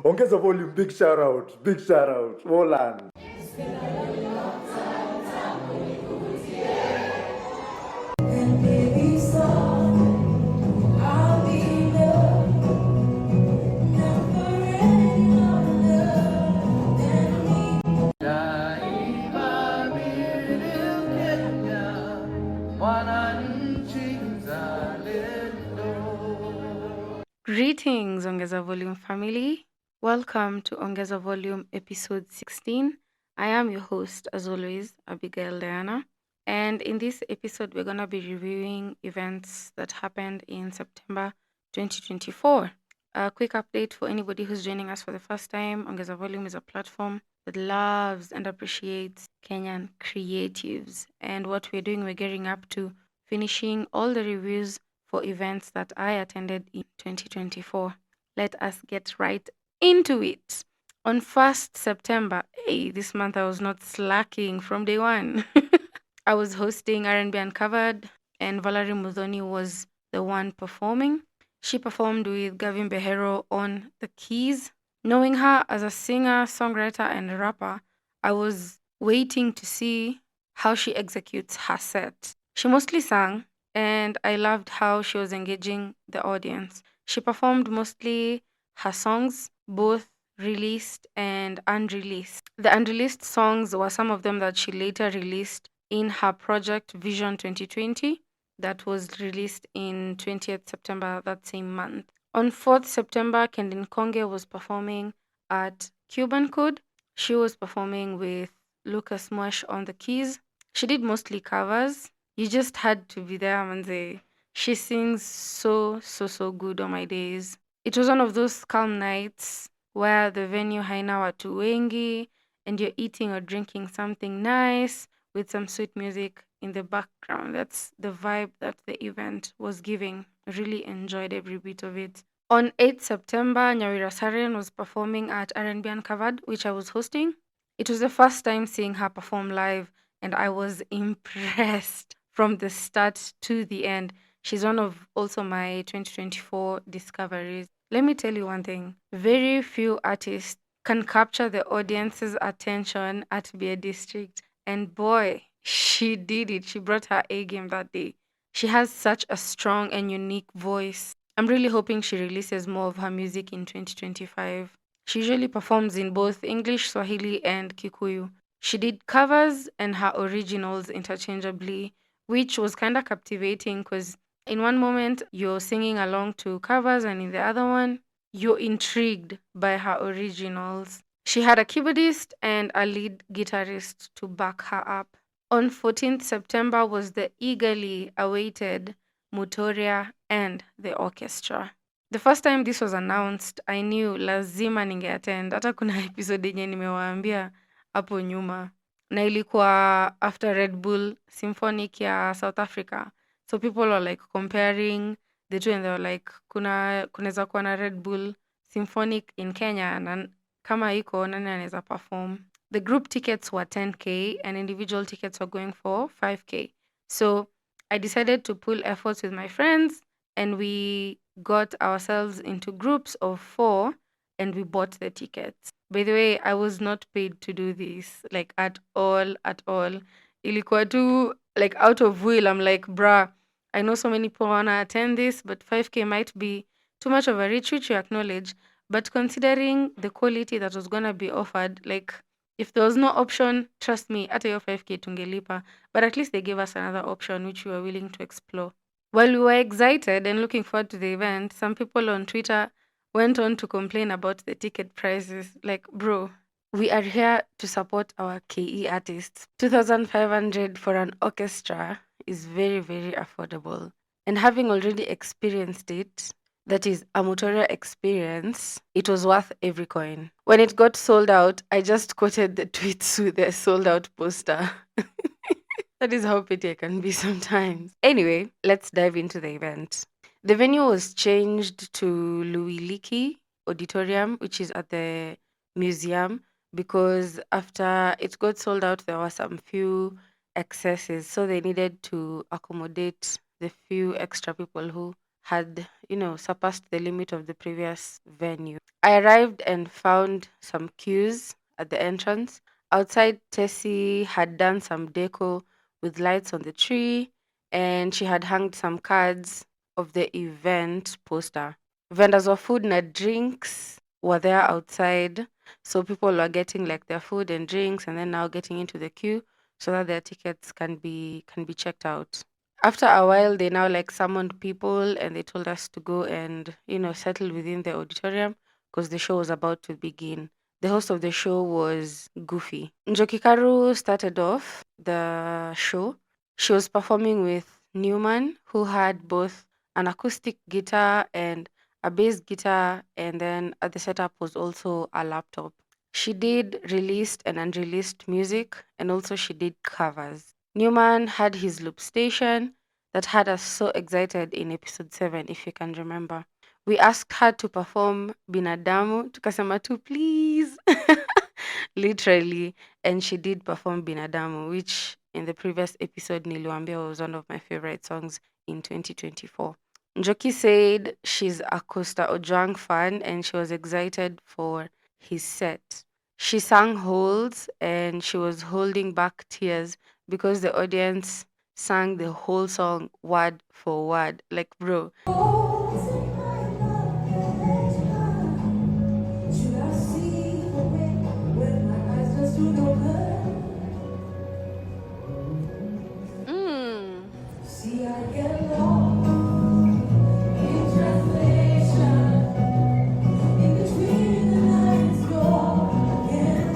Ongeza volume, big shout out, Roland. Greetings, Ongeza Volume family. Welcome to Ongeza Volume episode 16. I am your host, as always, Abigail Diana. And in this episode, we're going to be reviewing events that happened in September 2024. A quick update for anybody who's joining us for the first time. Ongeza Volume is a platform that loves and appreciates Kenyan creatives. And what we're doing, we're gearing up to finishing all the reviews for events that I attended in 2024. Let us get right into it. On 1st September, hey, this month I was not slacking from day one. I was hosting R&B Uncovered, and Vallerie Muthoni was the one performing. She performed with Gavin Behero on the keys. Knowing her as a singer, songwriter, and rapper, I was waiting to see how she executes her set. She mostly sang, and I loved how she was engaging the audience. She performed mostly her songs, both released and unreleased. The unreleased songs were some of them that she later released in her project Vision 2020 that was released in 20th September that same month. On 4th September, Kendi Nkonge was performing at Cuban. She was performing with Lucas Mosh on the keys. She did mostly covers. You just had to be there, Manze. She sings so good on my days. It was one of those calm nights where the venue haina watu wengi and you're eating or drinking something nice with some sweet music in the background. That's the vibe that the event was giving. Really enjoyed every bit of it. On 8th September, Nyawira Siren was performing at R&B Uncovered, which I was hosting. It was the first time seeing her perform live, and I was impressed from the start to the end. She's one of also my 2024 discoveries. Let me tell you one thing. Very few artists can capture the audience's attention at Beer District. And boy, she did it. She brought her A game that day. She has such a strong and unique voice. I'm really hoping she releases more of her music in 2025. She usually performs in both English, Swahili, and Kikuyu. She did covers and her originals interchangeably, which was kind of captivating because in one moment you're singing along to covers, and in the other one, you're intrigued by her originals. She had a keyboardist and a lead guitarist to back her up. On 14th September was the eagerly awaited Mutoriah and the Orchestra. The first time this was announced, I knew lazima ningeattend. Hata kuna episode yenye nimewaambia hapo nyuma. Na ilikuwa after Red Bull Symphonic ya South Africa. So people were like comparing the two and they were like kunaweza kuwa na Red Bull Symphonic in Kenya na kama iko nani anaweza perform. The group tickets were 10k and individual tickets were going for 5k. So I decided to pool efforts with my friends and we got ourselves into groups of 4 and we bought the tickets. By the way, I was not paid to do this, like at all, at all. Ilikuwa tu, like out of will, I'm like, bruh, I know so many people wanna attend this, but 5k might be too much of a reach, which you acknowledge. But considering the quality that was gonna be offered, like if there was no option, trust me, at your 5k tungelipa. But at least they gave us another option which we were willing to explore. While we were excited and looking forward to the event, some people on Twitter went on to complain about the ticket prices. Like, bro, we are here to support our KE artists. 2,500 for an orchestra is very, very affordable. And having already experienced it, that is a Mutoriah experience, it was worth every coin. When it got sold out, I just quoted the tweets with the sold out poster. That is how petty I can be sometimes. Anyway, let's dive into the event. The venue was changed to Luiliki Auditorium, which is at the museum, because after it got sold out, there were some few excesses. So they needed to accommodate the few extra people who had, surpassed the limit of the previous venue. I arrived and found some queues at the entrance. Outside, Tessie had done some deco with lights on the tree, and she had hung some cards of the event poster. Vendors of food and drinks were there outside, so people were getting like their food and drinks, and then now getting into the queue so that their tickets can be checked out. After a while, they now like summoned people and they told us to go and settle within the auditorium because the show was about to begin. The host of the show was Goofy. Njoki Karu started off the show. She was performing with Newman, who had both an acoustic guitar and a bass guitar, and then at the setup was also a laptop. She did released and unreleased music, and also she did covers. Newman had his loop station that had us so excited in episode 7, if you can remember. We asked her to perform Binadamu, tukasema tu please. Literally. And she did perform Binadamu, which in the previous episode, Niliwambia was one of my favorite songs in 2024. Njoki said she's a Costa Ojwang fan and she was excited for his set. She sang holds and she was holding back tears because the audience sang the whole song word for word. Like, bro. Mm. See, I get lost in translation, in between the lines, go again.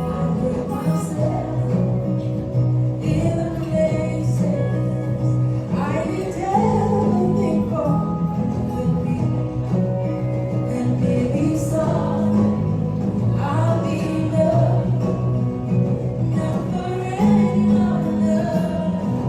I put myself in the places I did everything for with me, and maybe some I'll be loved, never any other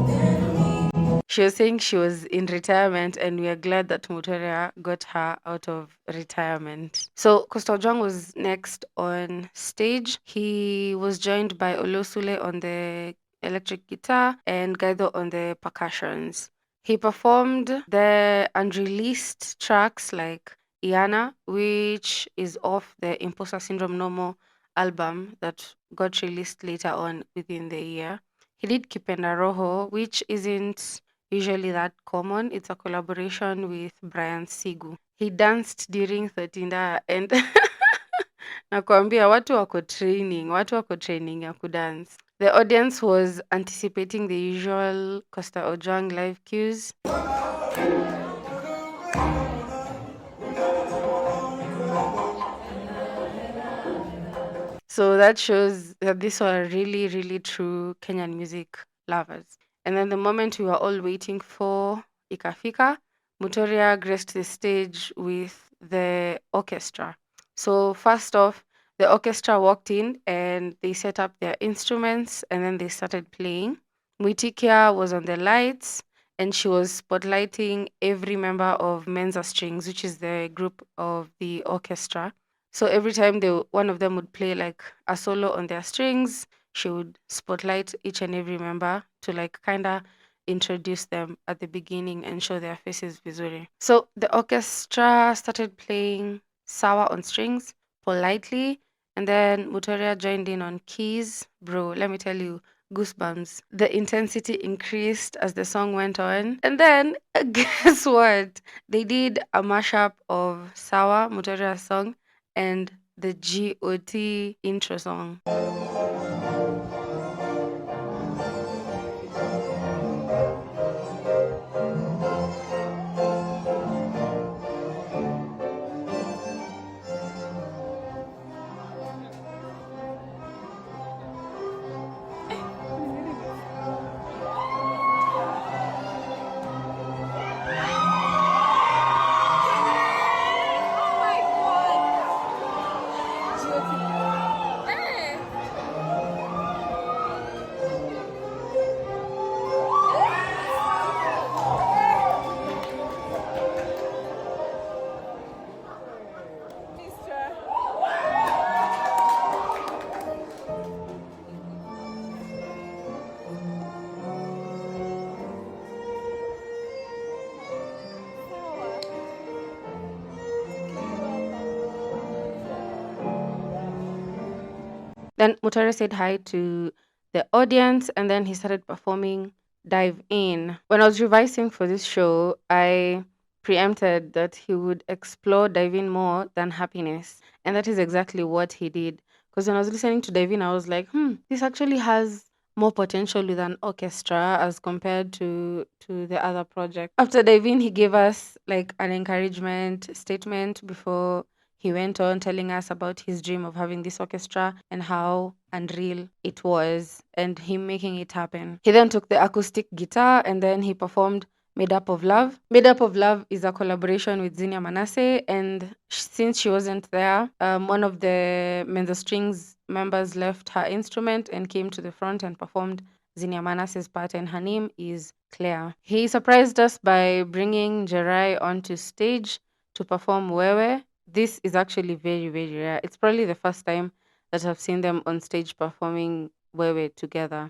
than me. She was saying she was in retirement, and we are glad that Mutoriah got her out of retirement. So Costa Ojwang was next on stage. He was joined by Olosule on the electric guitar and Gaido on the percussions. He performed the unreleased tracks like Iana, which is off the Imposter Syndrome Normal album that got released later on within the year. He did Kipenda Roho, which isn't usually that common. It's a collaboration with Brian Sigu. He danced during 13 and nakwambia watu wako training ya kudance. The audience was anticipating the usual Costa Ojwang live cues. So that shows that these were really, really true Kenyan music lovers. And then the moment we were all waiting for Ikafika, Mutoriah graced the stage with the orchestra. So first off, the orchestra walked in and they set up their instruments and then they started playing. Muitikia was on the lights and she was spotlighting every member of Menza Strings, which is the group of the orchestra. So every time one of them would play like a solo on their strings, she would spotlight each and every member to like kind of introduce them at the beginning and show their faces visually. So the orchestra started playing Sawa on strings politely, and then Mutoriah joined in on keys. Bro, let me tell you, goosebumps. The intensity increased as the song went on. And then guess what? They did a mashup of Sawa, Mutoriah's song, and the GOT intro song. Then Mutoriah said hi to the audience and then he started performing Dive In. When I was revising for this show, I preempted that he would explore Dive In more than Happiness. And that is exactly what he did. Because when I was listening to Dive In, I was like, this actually has more potential with an orchestra as compared to the other project. After Dive In, he gave us like an encouragement statement before he went on telling us about his dream of having this orchestra and how unreal it was and him making it happen. He then took the acoustic guitar and then he performed Made Up of Love. Made Up of Love is a collaboration with Zinia Manasseh, and since she wasn't there, one of the Menza Strings members left her instrument and came to the front and performed Zinia Manasseh's part, and her name is Claire. He surprised us by bringing Njerae onto stage to perform Wewe. This is actually very, very rare. It's probably the first time that I've seen them on stage performing Wewe together.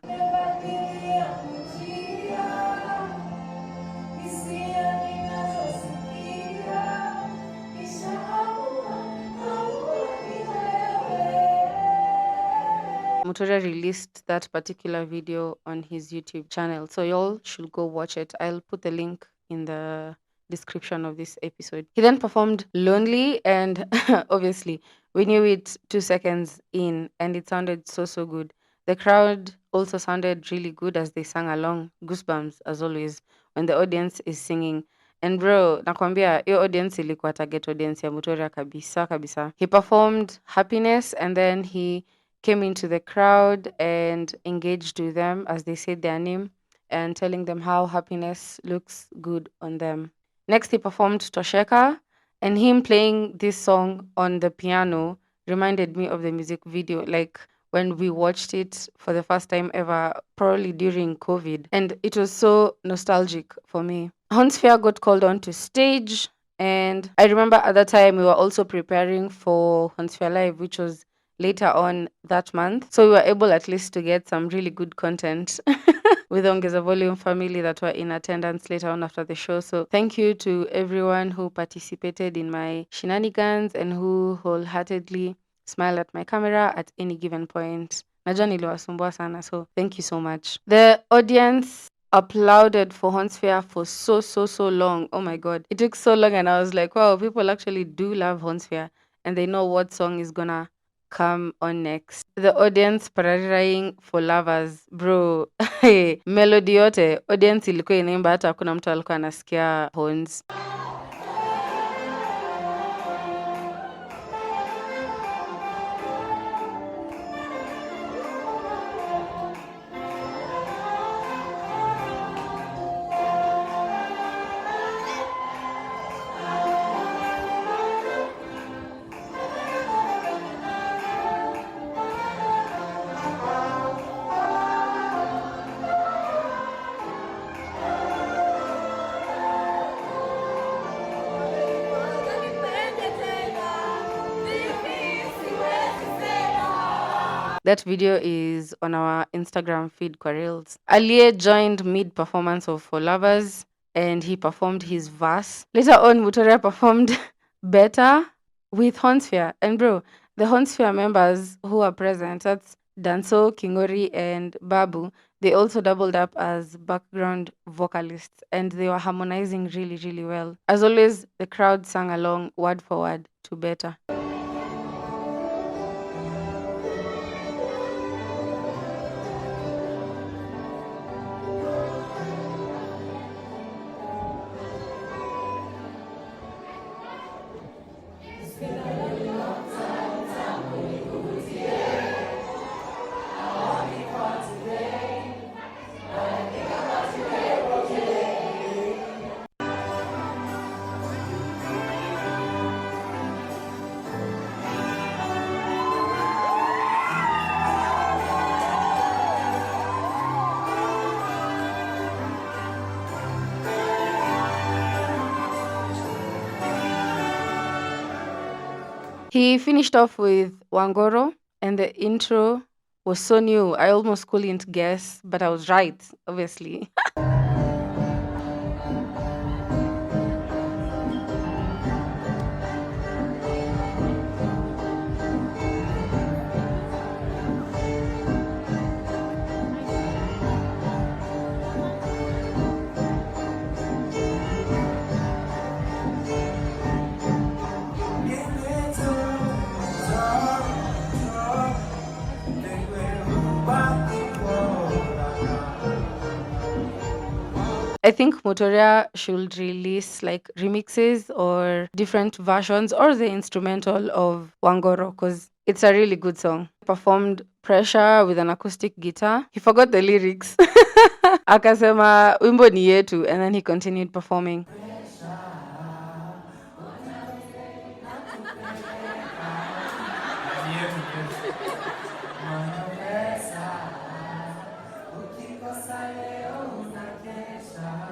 Mutoriah released that particular video on his YouTube channel, so y'all should go watch it. I'll put the link in the description of this episode. He then performed Lonely, and obviously we knew it 2 seconds in and it sounded so good. The crowd also sounded really good as they sang along. Goosebumps as always when the audience is singing. And bro, nakwambia your audience ilikuwa target audience ya Mutoriah kabisa. He performed Happiness and then he came into the crowd and engaged with them as they said their name and telling them how happiness looks good on them. Next, he performed Tosheka, and him playing this song on the piano reminded me of the music video, like when we watched it for the first time ever, probably during COVID. And it was so nostalgic for me. Hornsphere got called on to stage, and I remember at that time we were also preparing for Hornsphere Live, which was later on that month. So we were able at least to get some really good content with the Ongeza Volume family that were in attendance later on after the show. So thank you to everyone who participated in my shenanigans and who wholeheartedly smiled at my camera at any given point. Najua niliwasumbua sana, so thank you so much. The audience applauded for Hornsphere for so long. Oh my god. It took so long and I was like, wow, people actually do love Hornsphere and they know what song is gonna come on next. The audience parariraing for lovers, bro. Melody yote audience ilikuwa inaimba, hata hakuna mtu alikuwa anasikia horns. That video is on our Instagram feed kwa Reels. Aare joined mid-performance of For Lovers and he performed his verse. Later on, Mutoriah performed Better with Hornsphere. And bro, the Hornsphere members who are present, that's Danso, Kingori, and Babu, they also doubled up as background vocalists and they were harmonizing really well. As always, the crowd sang along word for word to Better. He finished off with Wangoro, and the intro was so new. I almost couldn't guess, but I was right, obviously. I think Mutoriah should release like remixes or different versions or the instrumental of Wangoro because it's a really good song. Performed Pressure with an acoustic guitar. He forgot the lyrics. Akasema wimbo ni yetu, and then he continued performing.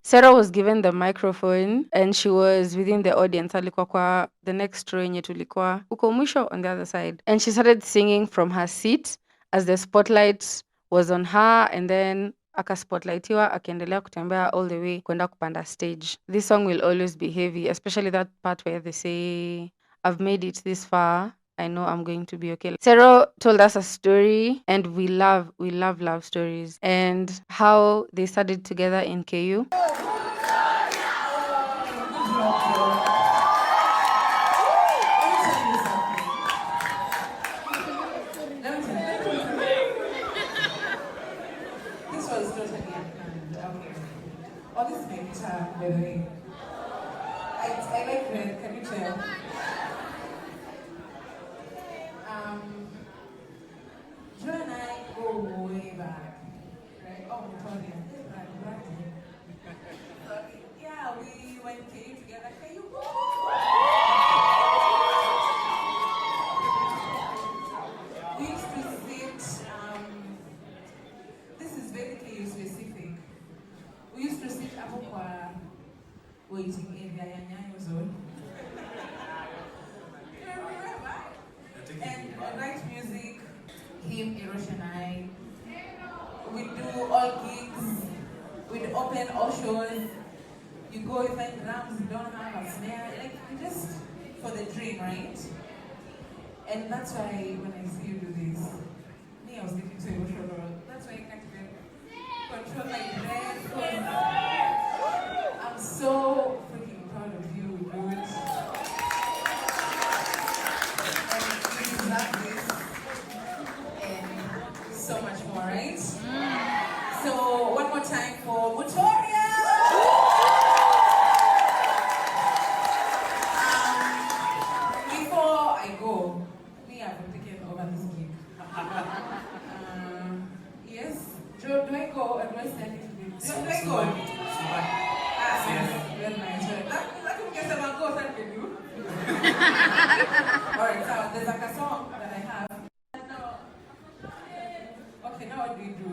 Sarah was given the microphone and she was within the audience. Alikuwa kwa the next row yenye tulikuwa uko mwisho on the other side. And she started singing from her seat as the spotlight was on her, and then akaspotlightiwa akiendelea kutembea all the way kwenda kupanda stage. This song will always be heavy, especially that part where they say, I've made it this far, I know I'm going to be okay. Sarah told us a story, and we love love stories, and how they studied together in KU. Vallerie. I like red, can you tell? Joe and I go way back, right? Oh, Mutoriah. Yeah, we went KU together. KU. We used to sit, this is very KU specific. We used to sit up kwa waiting area ya Nyayo zone. And write music, him, Ayrosh and I. We do all gigs, we'd open all shows. You go, you find drums, you don't have a snare, like you just for the dream, right? And that's why when I see you do this, me, I was thinking so emotional. That's why I can't even control my breath. I'm so freaking proud of you, dude. And you deserve this. And so much more, right? So one more time for Mutoriah. Before I go, me, I've taken over this gig. Yes. Joe, do I go or do I send it to him? Do I go? Very nice. Let me get some go, thank you. Alright, so there's like a song that I have. Okay, now what do you do?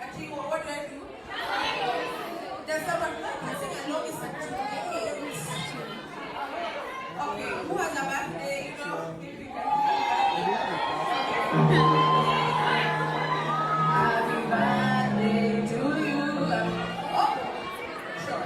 Actually, what do I do? There's someone who can sing along is okay, who has a birthday, you know? Happy birthday to you. Oh, sure.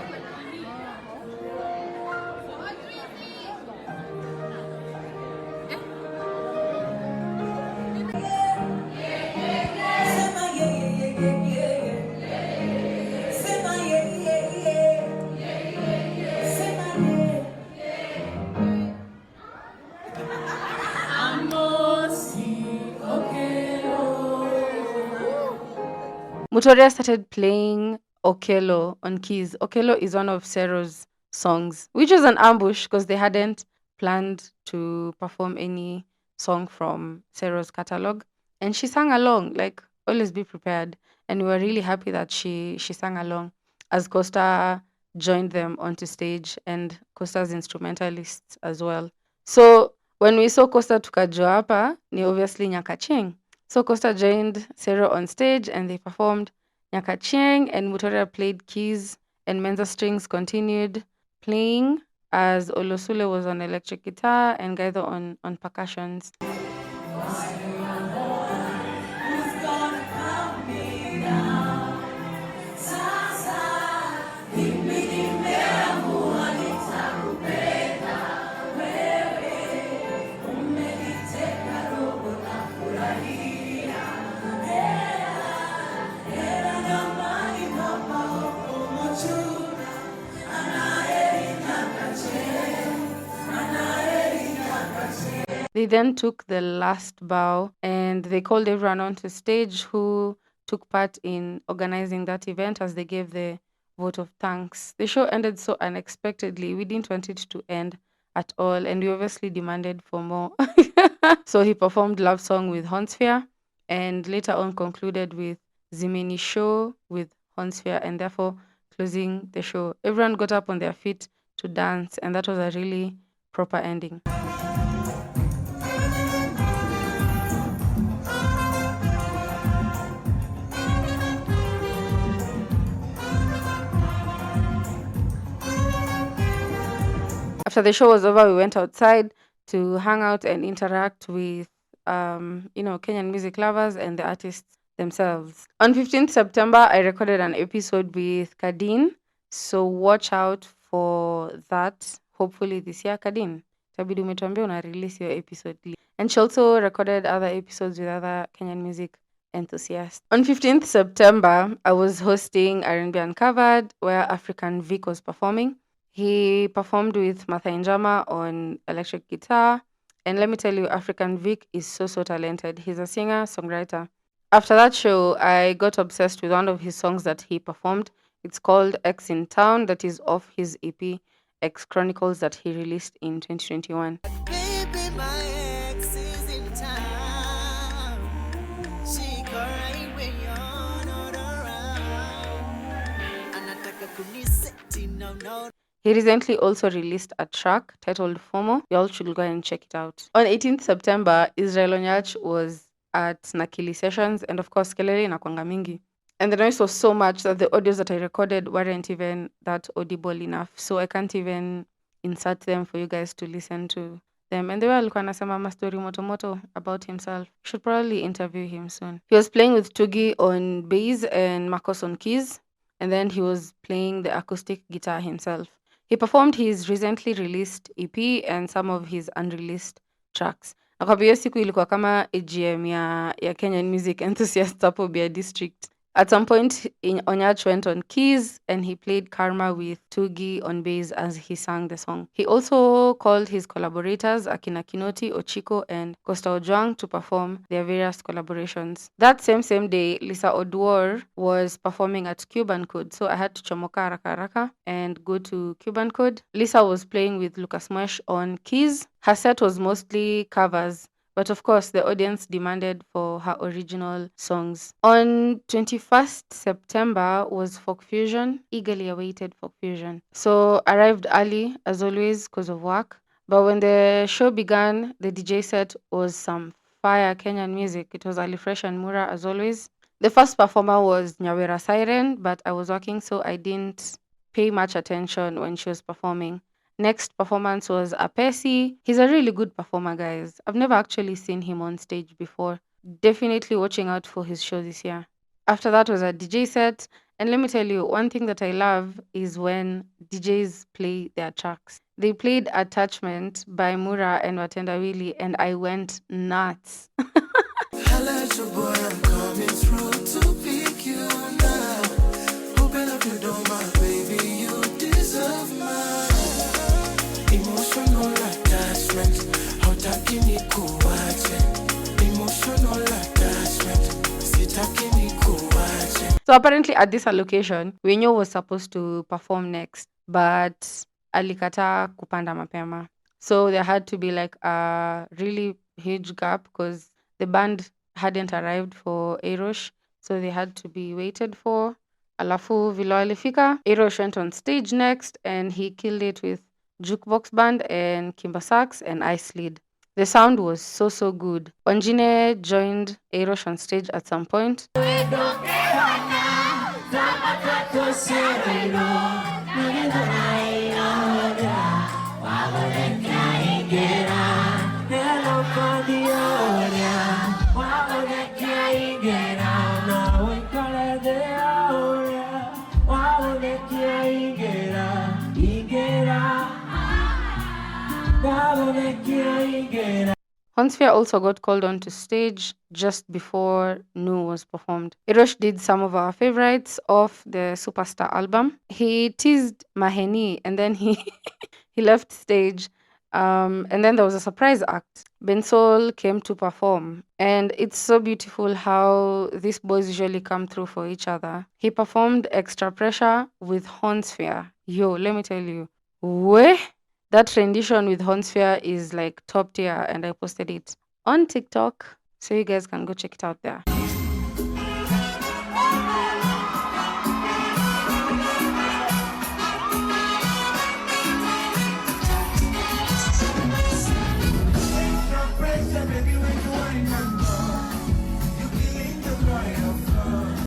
Mutoriah started playing Okello on keys. Okello is one of Sero's songs, which was an ambush because they hadn't planned to perform any song from Sero's catalog. And she sang along, like always be prepared. And we were really happy that she sang along as Costa joined them onto stage and Costa's instrumentalists as well. So when we saw Costa tukajua hapa, ni obviously Nyakacheng. So Costa joined Sero on stage and they performed Nyakacheng, and Mutoriah played keys and Menza strings continued playing as Olosule was on electric guitar and Gaido on percussions. They then took the last bow and they called everyone onto stage who took part in organizing that event as they gave the vote of thanks. The show ended so unexpectedly. We didn't want it to end at all, and we obviously demanded for more. So he performed Love Song with Hornsphere and later on concluded with Zimeni Show with Hornsphere and therefore closing the show. Everyone got up on their feet to dance, and that was a really proper ending. After the show was over, we went outside to hang out and interact with, Kenyan music lovers and the artists themselves. On 15th September, I recorded an episode with Kadin, so watch out for that. Hopefully this year, Kadin. Tabidi umetuambia una release your episode. And she also recorded other episodes with other Kenyan music enthusiasts. On 15th September, I was hosting R&B Uncovered, where African Vic was performing. He performed with Martha Njama on electric guitar. And let me tell you, African Vic is so talented. He's a singer, songwriter. After that show, I got obsessed with one of his songs that he performed. It's called X in Town, that is off his EP, X Chronicles, that he released in 2021. Baby, my ex is in town. She crying when you're not around. Anataka kuniseti, no. He recently also released a track titled FOMO. Y'all should go and check it out. On 18th September, Israel Onyach was at Nakili sessions, and of course, kelele inakuanga mingi. And the noise was so much that the audios that I recorded weren't even that audible enough, so I can't even insert them for you guys to listen to them. And they were alikuwa anasema mastori moto about himself. Should probably interview him soon. He was playing with Tugi on bass and Marcos on keys, and then he was playing the acoustic guitar himself. He performed his recently released EP and some of his unreleased tracks. Nakwambia hiyo siku ilikuwa kama AGM ya Kenyan music enthusiasts hapo Bia District. At some point, Onyach went on keys and he played Karma with Tugi on bass as he sang the song. He also called his collaborators Akina Kinoti, Ochiko, and Costa Ojwang to perform their various collaborations. That same day, Lisa Oduor was performing at Cuban Code, so I had to chomoka haraka and go to Cuban Code. Lisa was playing with Lucas Moesh on keys. Her set was mostly covers, but of course, the audience demanded for her original songs. On 21st September was Folk Fusion, eagerly awaited Folk Fusion. So arrived early, as always, because of work. But when the show began, the DJ set was some fire Kenyan music. It was Ali Fresh and Mura, as always. The first performer was Nyawira Siren, but I was working, so I didn't pay much attention when she was performing. Next performance was Apesi. He's a really good performer, guys. I've never actually seen him on stage before. Definitely watching out for his show this year. After that was a DJ set. And let me tell you, one thing that I love is when DJs play their tracks. They played Attachment by Mura and Watenda Willy, and I went nuts. Let your boy, I'm coming through to pick you now. Open up your door, my baby, you deserve mine. Emotional attachment, hautaki nikuache. Emotional attachment, sitaki nikuache. So apparently at this allocation, Winyo was supposed to perform next, but alikata kupanda mapema. So there had to be like a really huge gap because the band hadn't arrived for Ayrosh, so they had to be waited for. Alafu vile alifika, Ayrosh went on stage next and he killed it with Jukebox band and Kimba sax and ice lead. The sound was so good. Onjine joined Ayrosh on stage at some point. Hornsphere also got called onto stage just before Nu was performed. Ayrosh did some of our favorites of the Superstar album. He teased Maheni and then he left stage And then there was a surprise act. Bensol came to perform, and it's so beautiful how these boys usually come through for each other. He performed Extra Pressure with Hornsphere. Yo, let me tell you, weh? That rendition with Hornsphere is like top tier, and I posted it on TikTok, so you guys can go check it out there.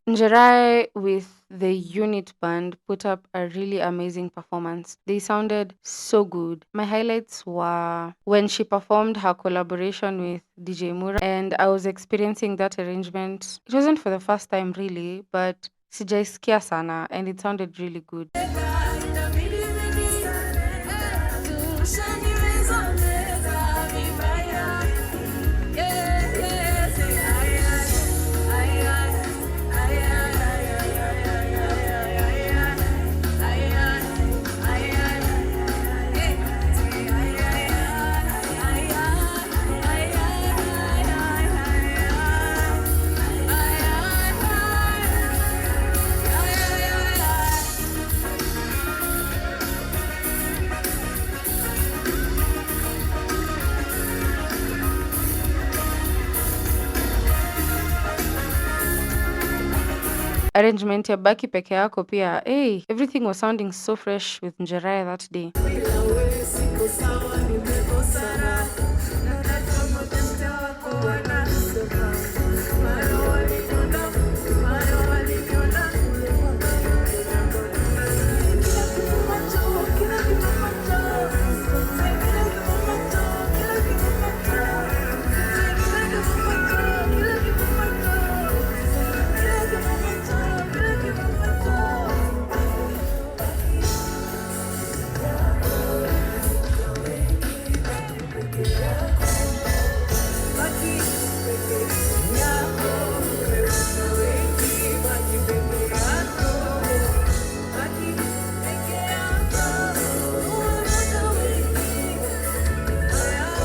Njerae with the unit band put up a really amazing performance. They sounded so good. My highlights were when she performed her collaboration with DJ Mura, and I was experiencing that arrangement. It wasn't for the first time really, but sijaisikia sana, and it sounded really good. Arrangement ya baki peke yako pia. Hey, everything was sounding so fresh with Njerae that day.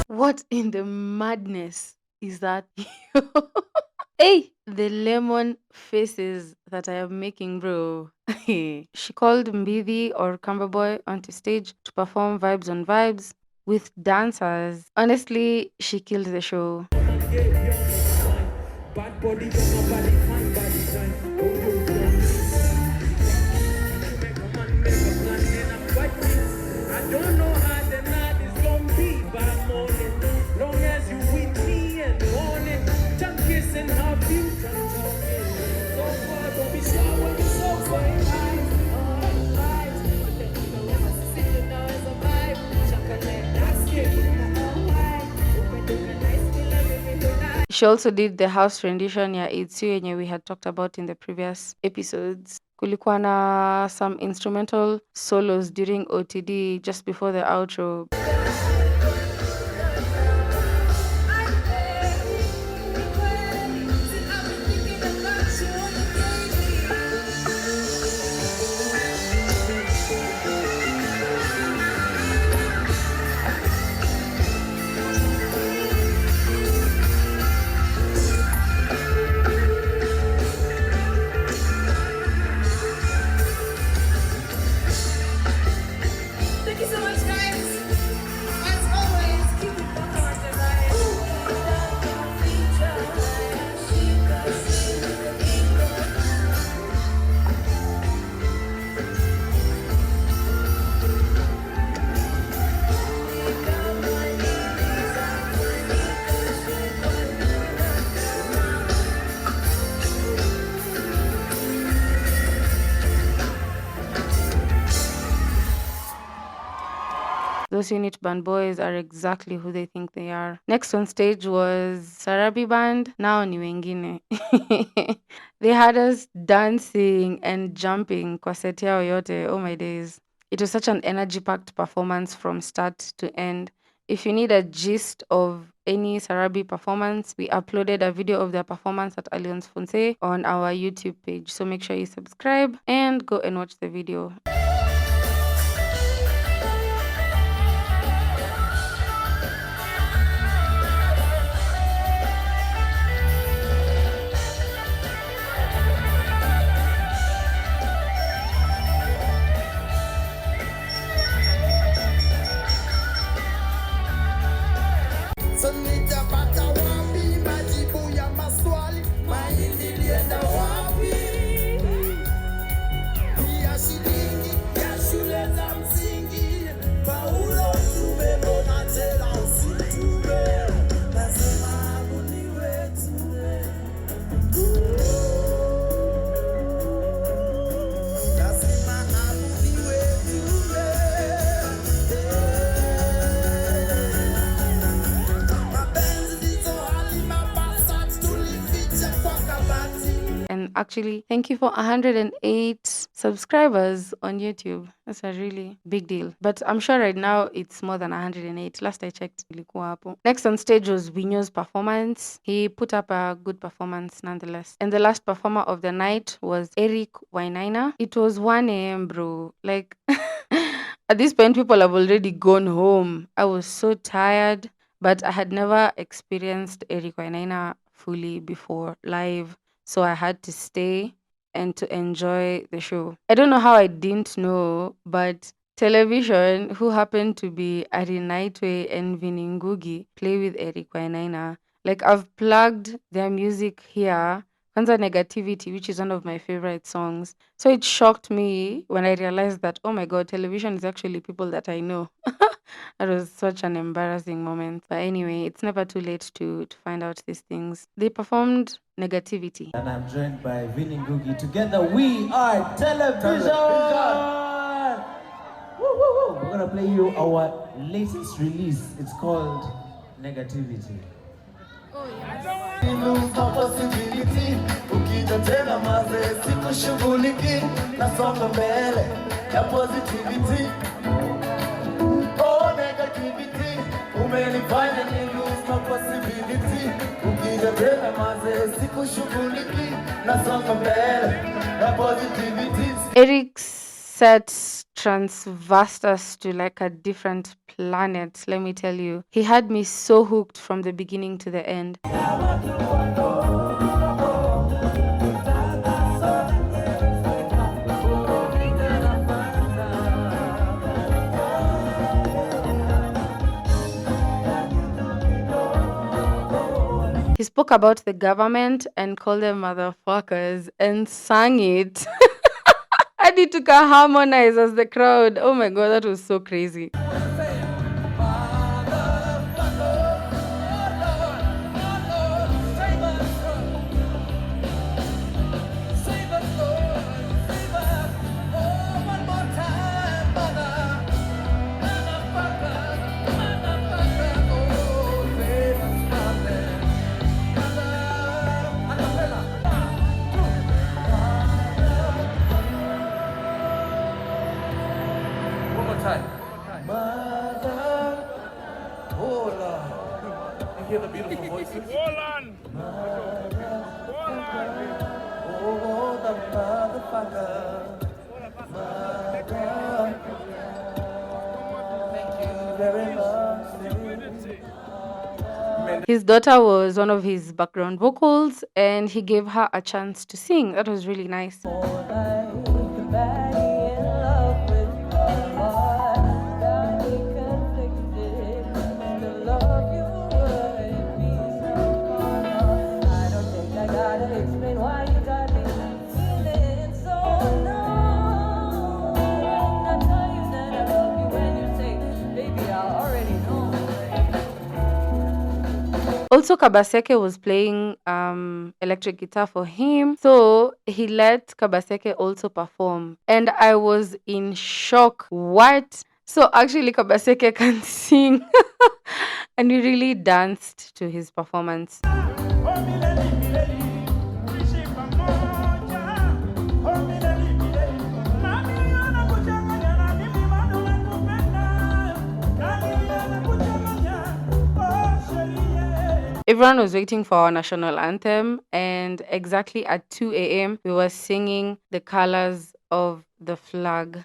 What in the madness is that? Hey, the lemon faces that I am making, bro. She called Mbidi or Camberboy onto stage to perform Vibes on Vibes with dancers. Honestly, she killed the show. Bad body, fine I don't know how the night is gonna be by morning. Long as you with me and morning, just kissing how you can talk. So far, don't be shy when you're so fine. She also did the house rendition ya It's You yenye we had talked about in the previous episodes. Kulikuwa na some instrumental solos during OTD just before the outro. Those unit band boys are exactly who they think they are. Next on stage was Sarabi band, nao ni wengine. They had us dancing and jumping kwa set yao yote. Oh my days. It was such an energy-packed performance from start to end. If you need a gist of any Sarabi performance, we uploaded a video of their performance at Alliance Fonse on our YouTube page. So make sure you subscribe and go and watch the video. actually, thank you for 108 subscribers on YouTube. That's a really big deal. But I'm sure right now it's more than 108. Last I checked, ilikuwa hapo. Next on stage was Winyo's performance. He put up a good performance nonetheless. And the last performer of the night was Wainaina. It was 1 a.m., bro. Like, at this point, people have already gone home. I was so tired, but I had never experienced Wainaina fully before live. So I had to stay and to enjoy the show. I don't know how I didn't know, but television, who happened to be Aare and Viningugi, play with Wainaina. Like, I've plugged their music here. Kwanza Negativity, which is one of my favorite songs. So it shocked me when I realized that, oh my God, television is actually people that I know. That was such an embarrassing moment. But anyway, it's never too late to find out these things. They performed Negativity. And I'm joined by Viningugi. Together we are Television! Woo, woo, woo. We're gonna play you our latest release. It's called Negativity. Ukija tena maze sikushughuliki nasonga mbele ya positivity. Oh, negativity umenifanya ni lose my possibility. Ukija tena maze sikushughuliki nasonga mbele ya positivity. Eric's set transversed us to like a different planet, let me tell you. He had me so hooked from the beginning to the end. He spoke about the government and called them motherfuckers and sang it. And he took a harmonize as the crowd. Oh my God, that was so crazy. Hear the beautiful voices. Roland! Oh, the motherfucker. Thank you very much. His daughter was one of his background vocals and he gave her a chance to sing. That was really nice. Also, Kabaseke was playing electric guitar for him. So he let Kabaseke also perform. And I was in shock. What? So actually, Kabaseke can sing. And we really danced to his performance. Everyone was waiting for our national anthem, and exactly at 2 a.m., we were singing the colors of the flag.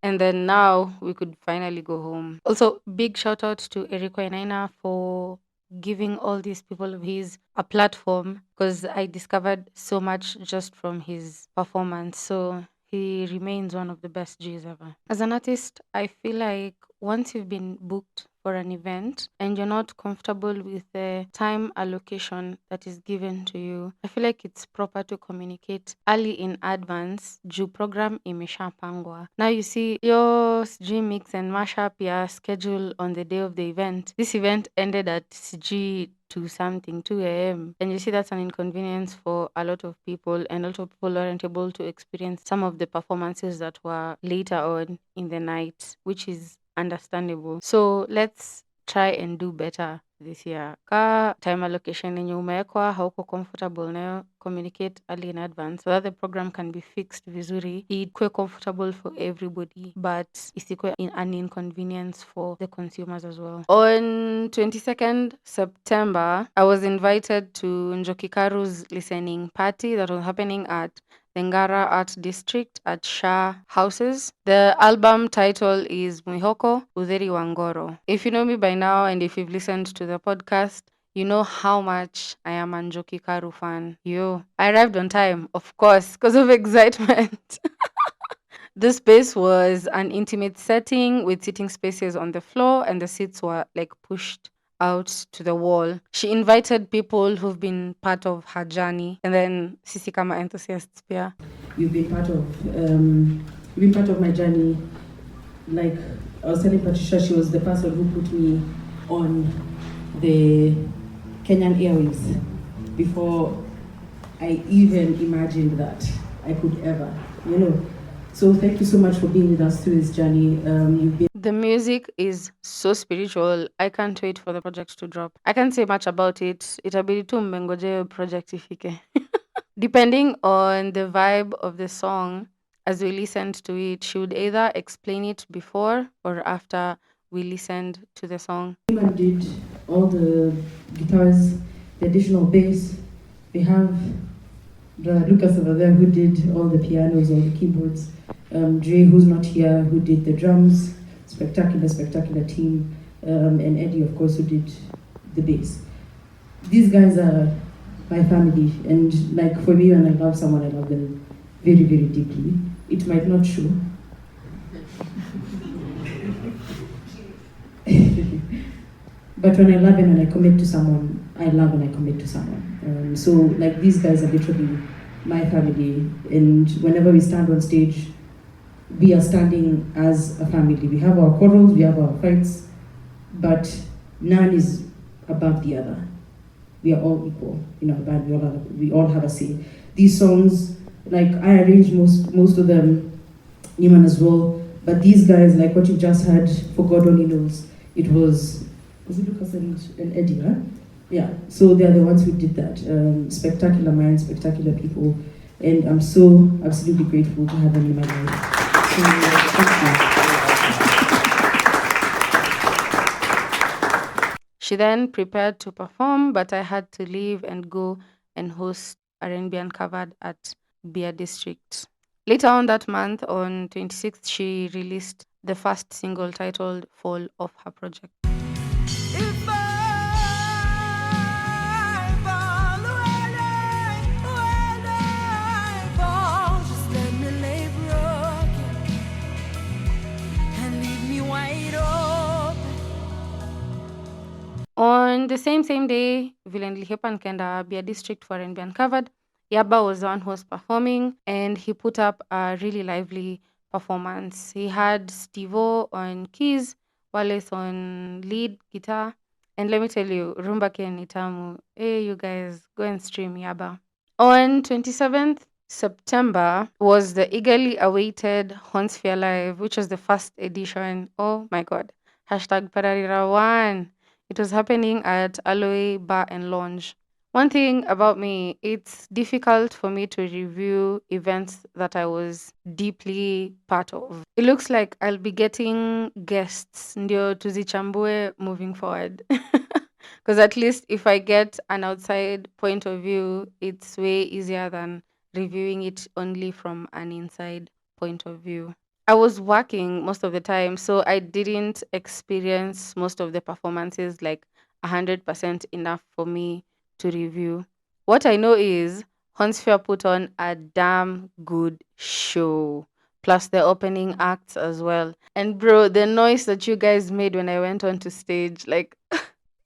And then now we could finally go home. Also, big shout out to Wainaina for giving all these people of his a platform, because I discovered so much just from his performance. So he remains one of the best Gs ever. As an artist, I feel like once you've been booked for an event and you're not comfortable with the time allocation that is given to you, I feel like it's proper to communicate early in advance juu program imeshapangwa. Now you see your sijui mix and mashup ya schedule on the day of the event. This event ended at sijui 2 something, 2 a.m. And you see that's an inconvenience for a lot of people, and a lot of people aren't able to experience some of the performances that were later on in the night, which is understandable. So let's try and do better this year. Ka time allocation yenye umewekwa hauko comfortable nayo, communicate early in advance so that the program can be fixed vizuri, ikuwe comfortable for everybody, but isikuwe an inconvenience for the consumers as well. On 22nd September, I was invited to Njoki Karu's listening party that was happening at the Ngara Art District at Shah Houses. The album title is Mwihoko Udheri Wangoro. If you know me by now and if you've listened to the podcast, you know how much I am a Njoki Karu fan. I arrived on time, of course, because of excitement. This space was an intimate setting with sitting spaces on the floor, and the seats were like pushed out to the wall. She invited people who've been part of her journey, and then sisi kama enthusiasts pia. You've been part of my journey. Like I was telling Patricia, she was the person who put me on the Kenyan Airways before I even imagined that I could ever, So thank you so much for being with us through this journey. The music is so spiritual. I can't wait for the project to drop. I can't say much about it. Itabidi tu mmengoje project ifike. Depending on the vibe of the song, as we listened to it, she would either explain it before or after we listened to the song. Cuban did all the guitars, the additional bass. We have the Lucas over there who did all the pianos, all the keyboards. Dre, who's not here, who did the drums. Spectacular team. And Eddie, of course, who did the bass. These guys are my family, and like for me, when I love someone, I love them very, very deeply. It might not show. But when I love and I commit to someone, I love and I commit to someone. So like these guys are literally my family, and whenever we stand on stage, we are standing as a family. We have our quarrels, we have our fights, but none is above the other. We are all equal in our band. We all have a say. These songs, like I arranged most of them, Neiman as well. But these guys, like what you just heard, for God only knows, was it Lucas and Eddie, huh? Yeah. So they're the ones who did that. Spectacular minds, spectacular people, and I'm so absolutely grateful to have them in my life. So, thank you. She then prepared to perform, but I had to leave and go and host R&B Uncovered at Beer District. Later on that month, on 26th, she released the first single titled Fall of her project. If I fall, when I fall, just let me lay broken and leave me wide open. On the same day, vile nilihepa nikaenda Beer District for R&B Uncovered, Yaba was the one who was performing, and he put up a really lively performance. He had Steve-O on keys, Wallace on lead guitar, and let me tell you, rumba ke ni tamu. Hey, you guys, go and stream Yaba. On 27th September was the eagerly awaited Hornsphere Live, which was the first edition. Oh my god. #Pararira1. It was happening at Aloe Bar and Lounge. One thing about me, it's difficult for me to review events that I was deeply part of. It looks like I'll be getting guests ndio tuzichambue moving forward. Because at least if I get an outside point of view, it's way easier than reviewing it only from an inside point of view. I was working most of the time, so I didn't experience most of the performances like 100% enough for me to review. What I know is Hornsphere put on a damn good show, plus the opening acts as well. And bro, the noise that you guys made when I went onto stage, like,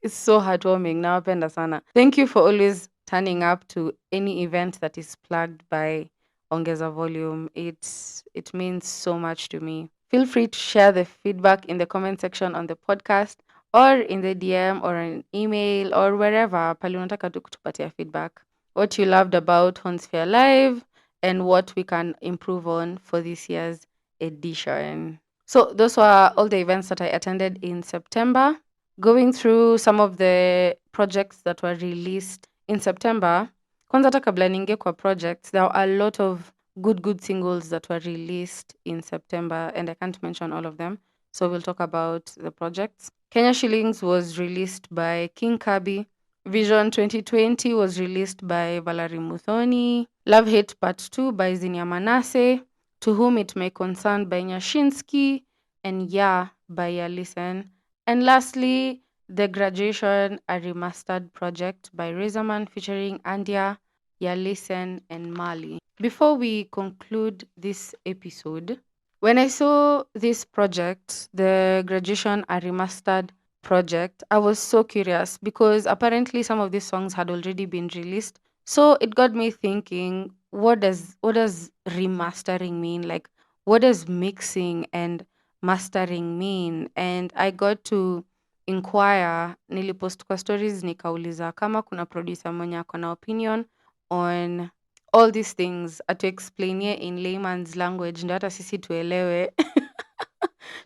it's so heartwarming. Nawapenda sana. Thank you for always turning up to any event that is plugged by Ongeza Volume. It means so much to me. Feel free to share the feedback in the comment section on the podcast or in the DM or an email or wherever pale unataka tu kutupatia feedback. What you loved about Hornsphere Live and what we can improve on for this year's edition. So those were all the events that I attended in September. Going through some of the projects that were released in September, kwanza hata kabla niingie kwa projects, there are a lot of good singles that were released in September, and I can't mention all of them. So we'll talk about the projects. Kenya Shillings was released by King Kabi. Vision 2020 was released by Vallerie Muthoni. Love Hate Part 2 by Zinia Manase. To Whom It May Concern by Nyashinsky. And Yeah by Yalisen. And lastly, The Graduation, a remastered project by Razorman featuring Andia, Yalisen, and Mali. Before we conclude this episode, when I saw this project, The Graduation, a remastered project, I was so curious because apparently some of these songs had already been released. So it got me thinking, what does remastering mean? Like, what does mixing and mastering mean? And I got to inquire, nilipost kwa stories nikauliza kama kuna producer mwenye ako na opinion on all these things, atuexplainie in layman's language ndio hata sisi tuelewe.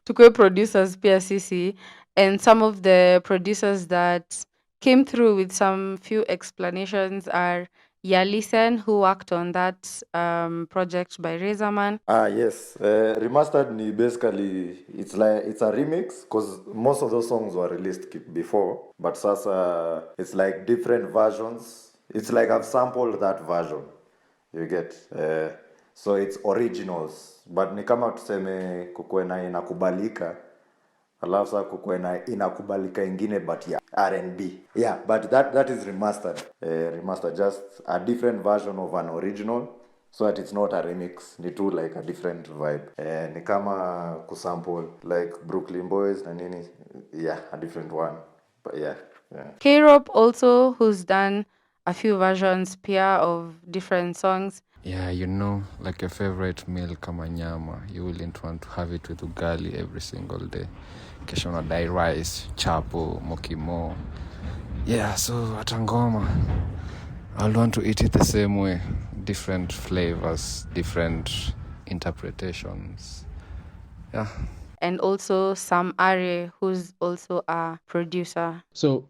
Tukue producers pia sisi. And some of the producers that came through with some few explanations are Yalisen, who worked on that project by Razorman. Yes. Remastered ni basically it's a remix because most of those songs were released before, but sasa it's like different versions. It's like I've sampled that version. You get so it's originals, but ni kama tuseme kukuwe na inakubalika alafu sasa kukuwe na inakubalika ingine but ya R&B. Yeah, but that is remastered. Remastered, just a different version of an original so that it's not a remix, ni tu like a different vibe. Ni kama kusample like Brooklyn Boys na nini. Yeah, a different one. But yeah. Kayrop also, who's done a few versions pia of different songs. Yeah, you know, like your favorite meal kama nyama, you wouldn't want to have it with ugali every single day. Kesho unadai rice, chapo, mokimo. Yeah, so atangoma, I'll want to eat it the same way. Different flavors, different interpretations. Yeah. And also Sam Aare, who's also a producer. So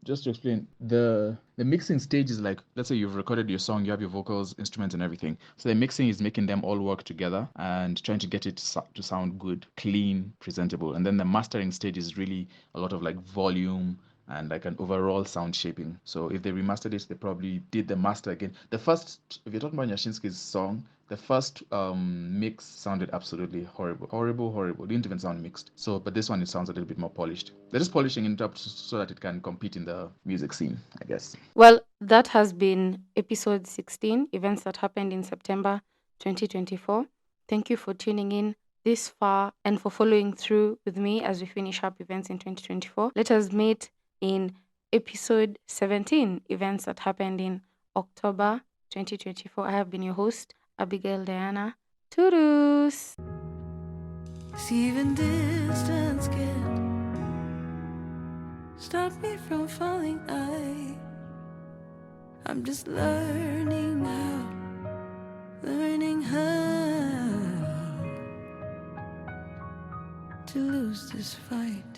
just to explain, the mixing stage is like, let's say you've recorded your song, you have your vocals, instruments and everything. So the mixing is making them all work together and trying to get it to sound good, clean, presentable. And then the mastering stage is really a lot of like volume and like an overall sound shaping. So if they remastered it, they probably did the master again. The first, if you're talking about Nyashinsky's song, the first mix sounded absolutely horrible. It didn't even sound mixed. So, but this one, it sounds a little bit more polished. They're just polishing it up so that it can compete in the music scene, I guess. Well, that has been episode 16, events that happened in September 2024. Thank you for tuning in this far and for following through with me as we finish up events in 2024. Let us meet in episode 17, events that happened in October 2024. I have been your host, Abigail Diana. Toodles! See, even distance can stop me from falling. I'm just learning how to lose this fight.